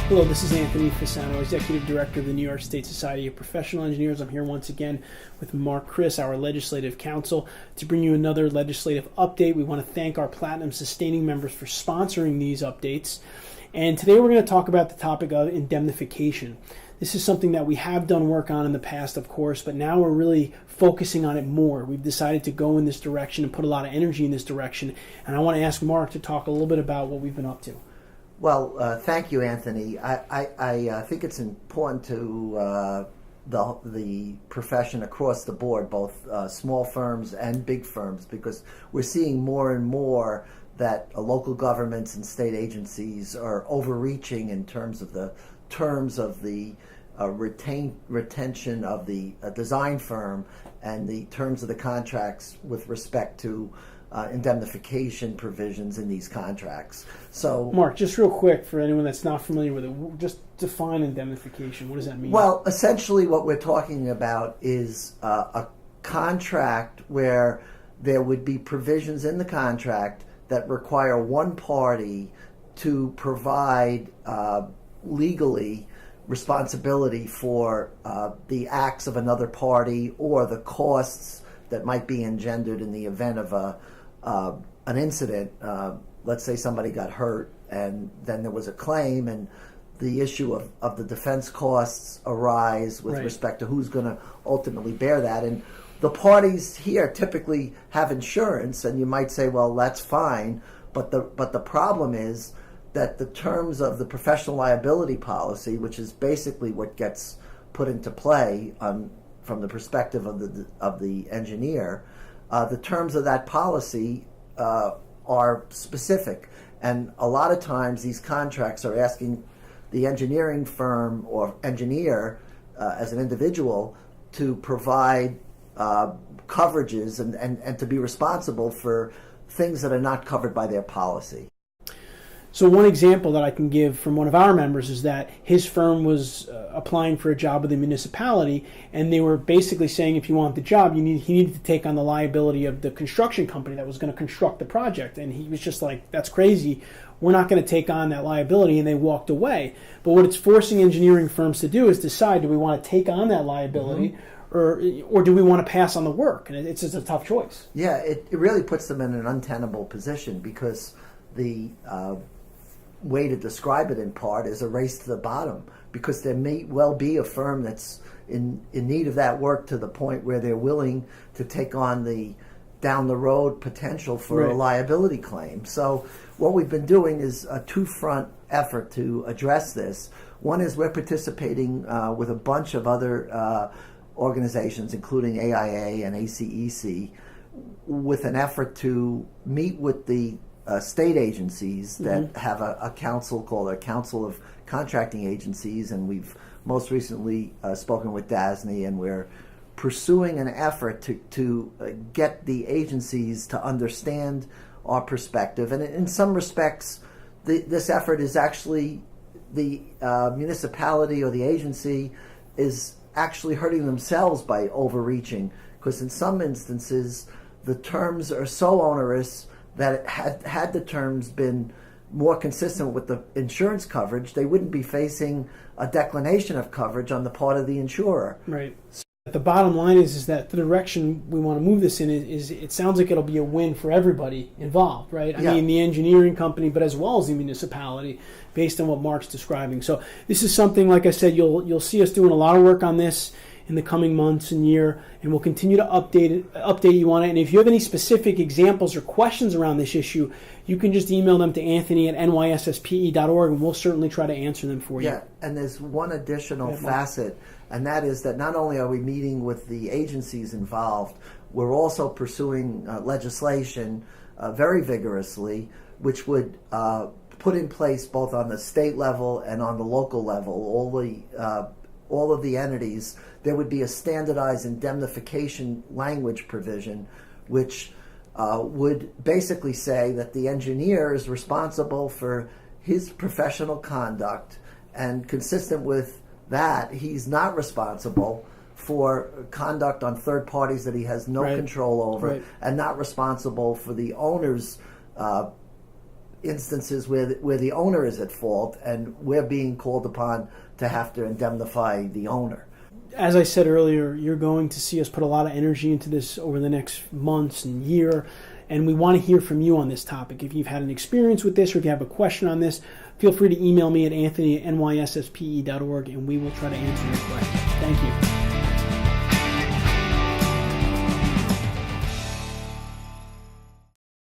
Hello, this is Anthony Fasano, Executive Director of the New York State Society of Professional Engineers. I'm here once again with Mark Chris, our Legislative Counsel, to bring you another legislative update. We want to thank our Platinum Sustaining members for sponsoring these updates. And today we're going to talk about the topic of indemnification. This is something that we have done work on in the past, of course, but now we're really focusing on it more. We've decided to go in this direction and put a lot of energy in this direction. And I want to ask Mark to talk a little bit about what we've been up to. Well, thank you, Anthony. I think it's important to the profession across the board, both small firms and big firms, because we're seeing more and more that local governments and state agencies are overreaching in terms of the retention of the design firm and the terms of the contracts with respect to indemnification provisions in these contracts. So, Mark, just real quick for anyone that's not familiar with it, just define indemnification. What does that mean? Well, essentially what we're talking about is a contract where there would be provisions in the contract that require one party to provide legally responsibility for the acts of another party or the costs that might be engendered in the event of an incident. Let's say somebody got hurt and then there was a claim, and the issue of the defense costs arise with respect to who's going to ultimately bear that. And the parties here typically have insurance, and you might say, well, that's fine, but the problem is that the terms of the professional liability policy, which is basically what gets put into play from the perspective of the engineer, the terms of that policy are specific, and a lot of times these contracts are asking the engineering firm or engineer as an individual to provide coverages and to be responsible for things that are not covered by their policy. So one example that I can give from one of our members is that his firm was applying for a job with a municipality, and they were basically saying if you want the job, he needed to take on the liability of the construction company that was going to construct the project. And he was just like, that's crazy. We're not going to take on that liability, and they walked away. But what it's forcing engineering firms to do is decide, do we want to take on that liability, or do we want to pass on the work? And it's just a tough choice. Yeah, it really puts them in an untenable position, because the way to describe it in part is a race to the bottom, because there may well be a firm that's in need of that work to the point where they're willing to take on the down the road potential for a liability claim. So what we've been doing is a two-front effort to address this. One is we're participating with a bunch of other organizations, including AIA and ACEC, with an effort to meet with the state agencies that have a council called a Council of Contracting Agencies, and we've most recently spoken with DASNY, and we're pursuing an effort to get the agencies to understand our perspective. And in some respects, this effort is actually the municipality or the agency is actually hurting themselves by overreaching, because in some instances the terms are so onerous that had the terms been more consistent with the insurance coverage, they wouldn't be facing a declination of coverage on the part of the insurer. Right. So the bottom line is that the direction we want to move this in is it sounds like it'll be a win for everybody involved, right? I mean, the engineering company, but as well as the municipality, based on what Mark's describing. So this is something, like I said, you'll see us doing a lot of work on this in the coming months and year, and we'll continue to update you on it. And if you have any specific examples or questions around this issue, you can just email them to Anthony at NYSSPE.org, and we'll certainly try to answer them for you. Yeah, and there's one additional facet, and that is that not only are we meeting with the agencies involved, we're also pursuing legislation very vigorously, which would put in place, both on the state level and on the local level, all of the entities, there would be a standardized indemnification language provision, which would basically say that the engineer is responsible for his professional conduct, and consistent with that, he's not responsible for conduct on third parties that he has no control over, and not responsible for the owner's instances where the owner is at fault and we're being called upon to have to indemnify the owner. As I said earlier, you're going to see us put a lot of energy into this over the next months and year, and we want to hear from you on this topic. If you've had an experience with this or if you have a question on this, feel free to email me at anthony@nysspe.org, and we will try to answer your question. Thank you.